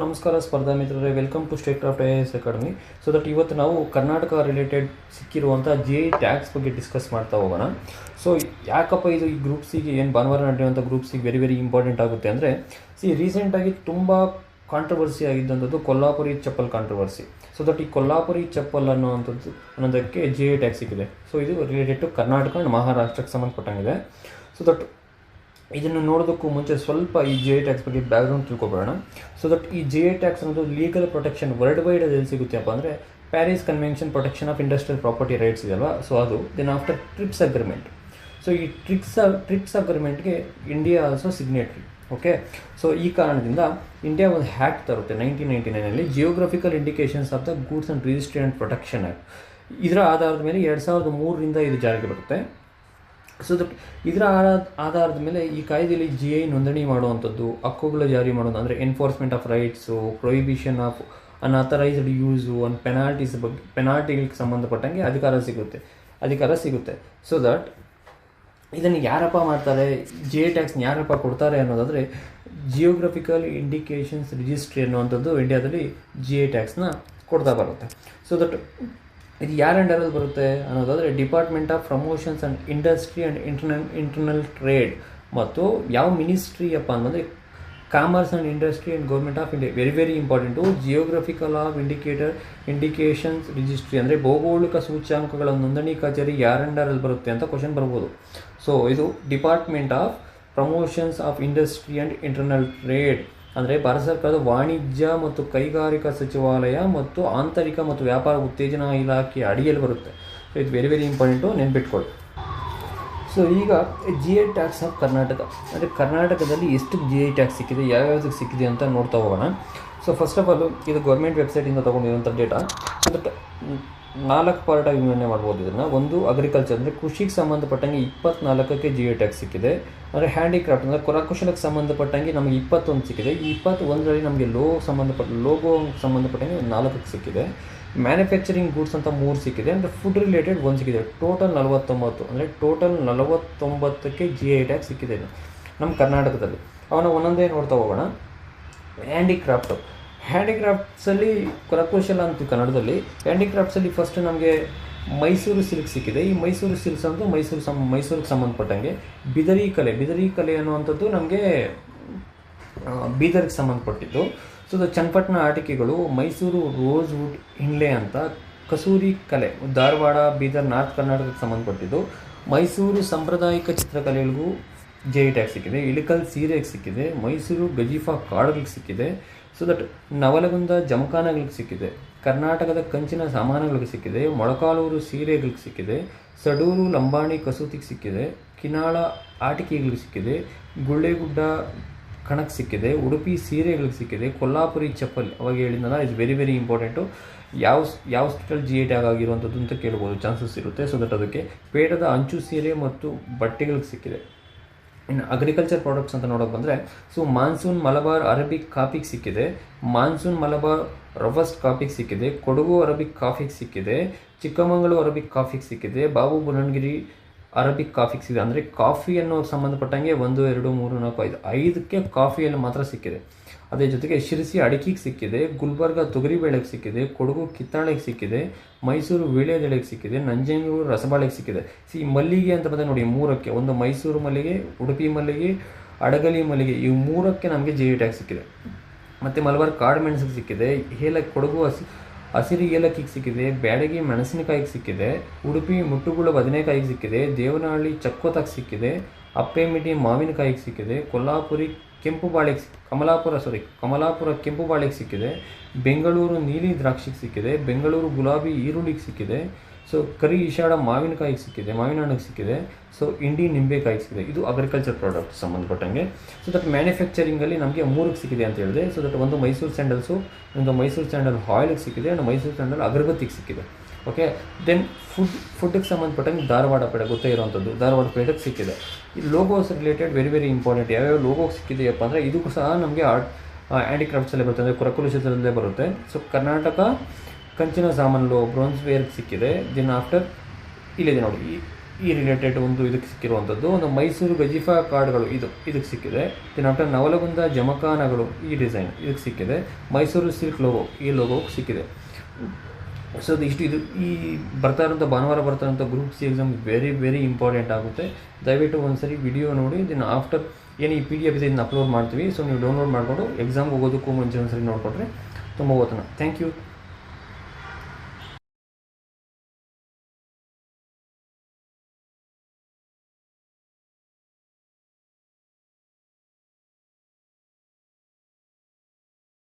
ನಮಸ್ಕಾರ ಸ್ಪರ್ಧಾ ಮಿತ್ರರೇ, welcome to Statecraft IAS Academy. So that ಇವತ್ತು ನಾವು ಕರ್ನಾಟಕ ರಿಲೇಟೆಡ್ ಸಿಕ್ಕಿರುವಂಥ ಜಿ ಐ ಟ್ಯಾಕ್ಸ್ ಬಗ್ಗೆ ಡಿಸ್ಕಸ್ ಮಾಡ್ತಾ ಹೋಗೋಣ. ಸೊ ಯಾಕಪ್ಪ ಇದು ಈ ಗ್ರೂಪ್ ಸಿಗೆ ಏನು ಭಾನುವಾರ ನಡೆಯುವಂಥ ಗ್ರೂಪ್ ಸಿಗೆ ವೆರಿ ಇಂಪಾರ್ಟೆಂಟ್ ಆಗುತ್ತೆ ಅಂದರೆ, ರೀಸೆಂಟಾಗಿ ತುಂಬ ಕಾಂಟ್ರವರ್ಸಿ ಆಗಿದ್ದಂಥದ್ದು Kolhapuri chappal controversy. So that ಈ ಕೊಲ್ಲಾಪುರಿ ಚಪ್ಪಲ್ ಅನ್ನೋದಕ್ಕೆ ಜಿ ಐ ಟ್ಯಾಕ್ಸ್ ಸಿಕ್ಕಿದೆ. ಸೊ ಇದು ರಿಲೇಟೆಡ್ ಟು ಕರ್ನಾಟಕ ಆ್ಯಂಡ್ ಮಹಾರಾಷ್ಟ್ರಕ್ಕೆ ಸಂಬಂಧಪಟ್ಟಂಗಿದೆ. ಸೊ ದಟ್ ಇದನ್ನು ನೋಡೋದಕ್ಕೂ ಮುಂಚೆ ಸ್ವಲ್ಪ ಈ ಜಿ ಐ ಟ್ಯಾಕ್ಸ್ ಬಗ್ಗೆ ಬ್ಯಾಕ್ಗ್ರೌಂಡ್ ತಿಳ್ಕೊಬೇಡ. ಸೊ ದಟ್ ಈ ಜಿ ಐ ಟ್ಯಾಕ್ಸ್ ಅನ್ನೋದು ಲೀಗಲ್ ಪ್ರೊಟೆಕ್ಷನ್ ವರ್ಲ್ಡ್ ವೈಡ್ ಅದು ಎಲ್ಲಿ ಸಿಗುತ್ತೆಪ್ಪ ಅಂದರೆ, Paris convention protection of industrial property rights ಇದೆಯಲ್ವಾ, ಸೊ ಅದು. Then after TRIPS agreement. So ಈ ಟ್ರಿಪ್ಸ್ ಅಗ್ರಿಮೆಂಟ್ಗೆ India also signatory. Okay, so ಈ ಕಾರಣದಿಂದ ಇಂಡಿಯಾ ಒಂದು ಹ್ಯಾಕ್ಟ್ ತರುತ್ತೆ 1999 geographical indications of the goods and registry and protection act. ಇದರ ಆಧಾರದ ಮೇಲೆ 2003 ಇದು ಜಾರಿಗೆ ಬರುತ್ತೆ. ಸೊ ದಟ್ ಇದರ ಆಧಾರದ ಮೇಲೆ ಈ ಕಾಯ್ದೆಯಲ್ಲಿ ಜಿ ಐ ನೋಂದಣಿ ಮಾಡುವಂಥದ್ದು, ಹಕ್ಕುಗಳ ಜಾರಿ ಮಾಡೋದು ಅಂದರೆ enforcement of rights, prohibition of unauthorised use and ಪೆನಾಲ್ಟಿಗಳಿಗೆ ಸಂಬಂಧಪಟ್ಟಂಗೆ ಅಧಿಕಾರ ಸಿಗುತ್ತೆ. ಸೊ ದಟ್ ಇದನ್ನು ಯಾರಪ್ಪ ಮಾಡ್ತಾರೆ, ಜಿ ಐ ಟ್ಯಾಕ್ಸ್ನ ಯಾರಪ್ಪ ಕೊಡ್ತಾರೆ ಅನ್ನೋದಾದರೆ, ಜಿಯೋಗ್ರಫಿಕಲ್ ಇಂಡಿಕೇಶನ್ಸ್ ರಿಜಿಸ್ಟ್ರಿ ಅನ್ನುವಂಥದ್ದು ಇಂಡಿಯಾದಲ್ಲಿ ಜಿ ಐ ಟ್ಯಾಕ್ಸ್ನ ಕೊಡ್ತಾ ಬರುತ್ತೆ. ಸೊ ದಟ್ ಇದು ಯಾರ ಅಂಡರಲ್ಲಿ ಬರುತ್ತೆ ಅನ್ನೋದಾದರೆ, department of promotions and industry and internal trade. ಮತ್ತು ಯಾವ ಮಿನಿಸ್ಟ್ರಿ ಅಪ್ಪ ಅಂದರೆ, commerce and industry and government of India. Very important. Geographical of indications registry ಅಂದರೆ ಭೌಗೋಳಿಕ ಸೂಚ್ಯಾಂಕಗಳ ನೋಂದಣಿ ಕಚೇರಿ ಯಾರ ಅಂಡರಲ್ಲಿ ಬರುತ್ತೆ ಅಂತ ಕ್ವಶನ್ ಬರ್ಬೋದು. ಸೊ ಇದು department of promotions of industry and internal trade ಅಂದರೆ ಭಾರತ ಸರ್ಕಾರದ ವಾಣಿಜ್ಯ ಮತ್ತು ಕೈಗಾರಿಕಾ ಸಚಿವಾಲಯ ಮತ್ತು ಆಂತರಿಕ ಮತ್ತು ವ್ಯಾಪಾರ ಉತ್ತೇಜನಾ ಇಲಾಖೆ ಅಡಿಯಲ್ಲಿ ಬರುತ್ತೆ. ಸೊ ಇದು ವೆರಿ ಇಂಪಾರ್ಟೆಂಟು, ನೆನ್ಪಿಟ್ಕೊಳ್ಳಿ. ಸೊ ಈಗ G I tax of Karnataka ಅಂದರೆ ಕರ್ನಾಟಕದಲ್ಲಿ ಎಷ್ಟು ಜಿ ಐ ಟ್ಯಾಕ್ಸ್ ಸಿಕ್ಕಿದೆ, ಯಾವ್ಯಾವುದಕ್ಕೆ ಸಿಕ್ಕಿದೆ ಅಂತ ನೋಡ್ತಾ ಹೋಗೋಣ. ಸೊ ಫಸ್ಟ್ ಆಫ್ ಆಲ್ ಇದು ಗೌರ್ಮೆಂಟ್ ವೆಬ್ಸೈಟಿಂದ ತೊಗೊಂಡಿರುವಂಥ ಡೇಟಾ. ಸೊ ದಟ್ 4 ಪಾರ್ಟಾಗಿ ವಿಂಗಡಣೆ ಮಾಡ್ಬೋದು ಇದನ್ನು. ಒಂದು ಅಗ್ರಿಕಲ್ಚರ್ ಅಂದರೆ ಕೃಷಿಗೆ ಸಂಬಂಧಪಟ್ಟಂಗೆ 24ಕ್ಕೆ ಜಿ ಐ ಟ್ಯಾಕ್ಸ್ ಸಿಕ್ಕಿದೆ. ಅಂದರೆ ಹ್ಯಾಂಡಿಕ್ರಾಫ್ಟ್ ಅಂದರೆ ಕರಕುಶಲಕ್ಕೆ ಸಂಬಂಧಪಟ್ಟಂಗೆ ನಮಗೆ 21 ಸಿಕ್ಕಿದೆ. ಈ 21ರಲ್ಲಿ ನಮಗೆ ಲೋಗೋ ಸಂಬಂಧಪಟ್ಟಂಗೆ 4ಕ್ಕೆ ಸಿಕ್ಕಿದೆ. ಮ್ಯಾನುಫ್ಯಾಕ್ಚರಿಂಗ್ ಗೂಡ್ಸ್ ಅಂತ 3 ಸಿಕ್ಕಿದೆ. ಅಂದರೆ ಫುಡ್ ರಿಲೇಟೆಡ್ 1 ಸಿಕ್ಕಿದೆ. ಟೋಟಲ್ 49. ಅಂದರೆ ಟೋಟಲ್ 49ಕ್ಕೆ ಜಿ ಐ ಟ್ಯಾಕ್ಸ್ ಸಿಕ್ಕಿದೆ ನಮ್ಮ ಕರ್ನಾಟಕದಲ್ಲಿ. ಅವನ್ನ ಒಂದೊಂದೇ ನೋಡ್ತಾ ಹೋಗೋಣ. ಹ್ಯಾಂಡಿಕ್ರಾಫ್ಟ್ಸಲ್ಲಿ ಕರಕುಶಲ ಅಂತ ಕನ್ನಡದಲ್ಲಿ. ಹ್ಯಾಂಡಿಕ್ರಾಫ್ಟ್ಸಲ್ಲಿ ಫಸ್ಟ್ ನಮಗೆ ಮೈಸೂರು ಸಿಲ್ಕ್ ಸಿಕ್ಕಿದೆ. ಈ ಮೈಸೂರು ಸಿಲ್ಕ್ಸ್ ಅಂತ ಮೈಸೂರಿಗೆ ಸಂಬಂಧಪಟ್ಟಂಗೆ ಬಿದರಿ ಕಲೆ ಅನ್ನುವಂಥದ್ದು ನಮಗೆ ಬೀದರ್ಗೆ ಸಂಬಂಧಪಟ್ಟಿದ್ದು. ಸೊ ಚನ್ನಪಟ್ಟಣ ಆಟಿಕೆಗಳು, ಮೈಸೂರು ರೋಸ್ವುಡ್ ಹಿನ್ಲೆ ಅಂತ. ಕಸೂರಿ ಕಲೆ ಧಾರವಾಡ, ಬೀದರ್, ನಾರ್ತ್ ಕರ್ನಾಟಕಕ್ಕೆ ಸಂಬಂಧಪಟ್ಟಿದ್ದು. ಮೈಸೂರು ಸಾಂಪ್ರದಾಯಿಕ ಚಿತ್ರಕಲೆಗಳಿಗೂ ಜಿ ಐ ಟ್ಯಾಕ್ಸ್ ಸಿಕ್ಕಿದೆ. ಇಳಕಲ್ ಸೀರೆಗೆ ಸಿಕ್ಕಿದೆ. ಮೈಸೂರು ಗಜೀಫಾ ಕಾರ್ಡ್ಗಳಿಗೆ ಸಿಕ್ಕಿದೆ. ಸೊ ದಟ್ ನವಲಗುಂದ ಜಮಖಾನಗಳಿಗೆ ಸಿಕ್ಕಿದೆ. ಕರ್ನಾಟಕದ ಕಂಚಿನ ಸಾಮಾನುಗಳಿಗೆ ಸಿಕ್ಕಿದೆ. ಮೊಳಕಾಲೂರು ಸೀರೆಗಳಿಗೆ ಸಿಕ್ಕಿದೆ. ಸಡೂರು ಲಂಬಾಣಿ ಕಸೂತಿಗೆ ಸಿಕ್ಕಿದೆ. ಕಿನಾಳ ಆಟಿಕೆಗಳಿಗೆ ಸಿಕ್ಕಿದೆ. ಗುಳ್ಳೆಗುಡ್ಡ ಕಣಕ್ಕೆ ಸಿಕ್ಕಿದೆ. ಉಡುಪಿ ಸೀರೆಗಳಿಗೆ ಸಿಕ್ಕಿದೆ. ಕೊಲ್ಲಾಪುರಿ ಚಪ್ಪಲ್ ಅವಾಗ ಹೇಳಿದ್ನಲ್ಲ, ಇದು ವೆರಿ ಇಂಪಾರ್ಟೆಂಟು. ಯಾವ ಸ್ಟೇಟಲ್ಲಿ ಜಿ ಐ ಟ್ಯಾಗ್ ಆಗಿರುವಂಥದ್ದು ಅಂತ ಕೇಳ್ಬೋದು, ಚಾನ್ಸಸ್ ಇರುತ್ತೆ. ಸೊ ದಟ್ ಅದಕ್ಕೆ ಪೇಟದ ಅಂಚು ಸೀರೆ ಮತ್ತು ಬಟ್ಟೆಗಳಿಗೆ ಸಿಕ್ಕಿದೆ. ಇನ್ನು ಅಗ್ರಿಕಲ್ಚರ್ ಪ್ರಾಡಕ್ಟ್ಸ್ ಅಂತ ನೋಡೋಕೆ ಬಂದರೆ, ಸೊ ಮಾನ್ಸೂನ್ ಮಲಬಾರ್ ಅರಬಿಕ್ ಕಾಫಿಗೆ ಸಿಕ್ಕಿದೆ. ಮಾನ್ಸೂನ್ ಮಲಬಾರ್ ರೊಬಸ್ಟ್ ಕಾಫಿಗೆ ಸಿಕ್ಕಿದೆ. ಕೊಡಗು ಅರಬಿಕ್ ಕಾಫಿಗೆ ಸಿಕ್ಕಿದೆ. ಚಿಕ್ಕಮಗಳೂರು ಅರಬಿಕ್ ಕಾಫಿಗೆ ಸಿಕ್ಕಿದೆ. ಬಾಬು ಬುಡನ್ಗಿರಿ ಅರಬಿಕ್ ಕಾಫಿಗೆ ಸಿಕ್ಕಿದೆ. ಅಂದರೆ ಕಾಫಿಯನ್ನು ಸಂಬಂಧಪಟ್ಟಂಗೆ 1, 2, 3, 4, 5ಕ್ಕೆ ಕಾಫಿಯಲ್ಲಿ ಮಾತ್ರ ಸಿಕ್ಕಿದೆ. ಅದೇ ಜೊತೆಗೆ ಶಿರಸಿ ಅಡಿಕೆಗೆ ಸಿಕ್ಕಿದೆ. ಗುಲ್ಬರ್ಗ ತೊಗರಿಬೇಳೆಗೆ ಸಿಕ್ಕಿದೆ. ಕೊಡಗು ಕಿತ್ತಾಳೆಗೆ ಸಿಕ್ಕಿದೆ. ಮೈಸೂರು ವೀಳ್ಯದೆಲೆಗೆ ಸಿಕ್ಕಿದೆ. ನಂಜನಗೂಡು ರಸಬಾಳೆಗೆ ಸಿಕ್ಕಿದೆ. ಮಲ್ಲಿಗೆ ಅಂತ ಬಂದರೆ ನೋಡಿ 3ಕ್ಕೆ, ಒಂದು ಮೈಸೂರು ಮಲ್ಲಿಗೆ, ಉಡುಪಿ ಮಲ್ಲಿಗೆ, ಅಡಗಲಿ ಮಲ್ಲಿಗೆ, ಈ 3ಕ್ಕೆ ನಮಗೆ ಜಿ ಐ ಟ್ಯಾಕ್ಸ್ ಸಿಕ್ಕಿದೆ. ಮತ್ತು ಮಲಬಾರ್ ಕಾಡು ಮೆಣಸಿಗೆ ಸಿಕ್ಕಿದೆ. ಕೊಡಗು ಹಸಿರು ಏಲಕ್ಕಿಗೆ ಸಿಕ್ಕಿದೆ. ಬ್ಯಾಡಗಿ ಮೆಣಸಿನಕಾಯಿಗೆ ಸಿಕ್ಕಿದೆ. ಉಡುಪಿ ಮುಟ್ಟುಗುಳ ಬದನೆಕಾಯಿಗೆ ಸಿಕ್ಕಿದೆ. ದೇವನಹಳ್ಳಿ ಚಕ್ಕೋತಕ್ಕೆ ಸಿಕ್ಕಿದೆ. ಅಪ್ಪೆಮಿಡಿ ಮಾವಿನಕಾಯಿಗೆ ಸಿಕ್ಕಿದೆ. ಕೊಲ್ಲಾಪುರಿ ಕಮಲಾಪುರ ಕೆಂಪು ಬಾಳೆಗೆ ಸಿಕ್ಕಿದೆ. ಬೆಂಗಳೂರು ನೀಲಿ ದ್ರಾಕ್ಷಿಗೆ ಸಿಕ್ಕಿದೆ. ಬೆಂಗಳೂರು ಗುಲಾಬಿ ಈರುಳ್ಳಿಗೆ ಸಿಕ್ಕಿದೆ. ಸೊ ಕರಿ ಇಶಾಡ ಮಾವಿನಕಾಯಿಗೆ ಸಿಕ್ಕಿದೆ, ಮಾವಿನ ಹಣ್ಣಿಗೆ ಸಿಕ್ಕಿದೆ. ಸೊ ಇಂಡಿ ನಿಂಬೆಕಾಯಿಗೆ ಸಿಕ್ಕಿದೆ. ಇದು ಅಗ್ರಿಕಲ್ಚರ್ ಪ್ರಾಡಕ್ಟ್ ಸಂಬಂಧಪಟ್ಟಂಗೆ. ಸೊ ದಟ್ ಮ್ಯಾನುಫ್ಯಾಕ್ಚರಿಂಗಲ್ಲಿ ನಮಗೆ 3ಕ್ಕೆ ಸಿಕ್ಕಿದೆ ಅಂತ ಹೇಳಿದೆ. ಸೊ ದಟ್ ಒಂದು ಮೈಸೂರು ಸ್ಯಾಂಡಲ್ಸು, ಒಂದು ಮೈಸೂರು ಸ್ಯಾಂಡಲ್ ಆಯಿಲ್ಗೆ ಸಿಕ್ಕಿದೆ, ಒಂದು ಮೈಸೂರು ಸ್ಯಾಂಡಲ್ ಅಗರಬತ್ತಿಗೆ ಸಿಕ್ಕಿದೆ. ಓಕೆ, ದೆನ್ ಫುಡ್ಗೆ ಸಂಬಂಧಪಟ್ಟಂಗೆ ಧಾರವಾಡ ಪೇಡ ಗೊತ್ತೇ ಇರೋವಂಥದ್ದು, ಧಾರವಾಡ ಪೇಡಕ್ಕೆ ಸಿಕ್ಕಿದೆ. ಈ ಲೋಗೋಸ್ ರಿಲೇಟೆಡ್ ವೆರಿ ಇಂಪಾರ್ಟೆಂಟ್. ಯಾವ್ಯಾವ ಲೋಗೋ ಸಿಕ್ಕಿದೆಯಪ್ಪ ಅಂದರೆ, ಇದಕ್ಕೂ ಸಹ ನಮಗೆ ಹ್ಯಾಂಡಿಕ್ರಾಫ್ಟ್ಸಲ್ಲೇ ಬರುತ್ತೆ, ಅಂದರೆ ಕರಕುಶಲದಲ್ಲೇ ಬರುತ್ತೆ. ಸೊ ಕರ್ನಾಟಕ ಕಂಚಿನ ಸಾಮಾನು ಬ್ರೋನ್ಸ್ ವೇರ್ಗೆ ಸಿಕ್ಕಿದೆ. ದೆನ್ ಆಫ್ಟರ್ ಇಲ್ಲಿದೆ ನೋಡಿ, ಈ ರಿಲೇಟೆಡ್ ಒಂದು ಇದಕ್ಕೆ ಸಿಕ್ಕಿರುವಂಥದ್ದು. ಒಂದು ಮೈಸೂರು ಗಜಿಫಾ ಕಾರ್ಡ್ಗಳು ಇದಕ್ಕೆ ಸಿಕ್ಕಿದೆ. ದೆನ್ ಆಫ್ಟರ್ ನವಲಗುಂದ ಜಮಖಾನಗಳು ಈ ಡಿಸೈನ್ ಇದಕ್ಕೆ ಸಿಕ್ಕಿದೆ. ಮೈಸೂರು ಸಿಲ್ಕ್ ಲೋಗೋ ಈ ಲೋಗೋಕ್ಕೆ ಸಿಕ್ಕಿದೆ. ಸೊ ಇದು ಈ ಭಾನುವಾರ ಬರ್ತಾ ಇರೋಂಥ group C exam very very important ಆಗುತ್ತೆ. ದಯವಿಟ್ಟು ಒಂದ್ಸರಿ ವಿಡಿಯೋ ನೋಡಿ, ದೆನ್ ಆಫ್ಟರ್ ಏನು ಈ PDF ಇದೆ ಇದನ್ನ ಅಪ್ಲೋಡ್ ಮಾಡ್ತೀವಿ. ಸೊ ನೀವು ಡೌನ್ಲೋಡ್ ಮಾಡಿಕೊಂಡು ಎಕ್ಸಾಮ್ಗೆ ಹೋಗೋದಕ್ಕೂ ಮುಂಚೆ ಒಂದ್ಸರಿ ನೋಡಿಕೊಂಡ್ರೆ ತುಂಬ ಓದೋಣ. Thank you.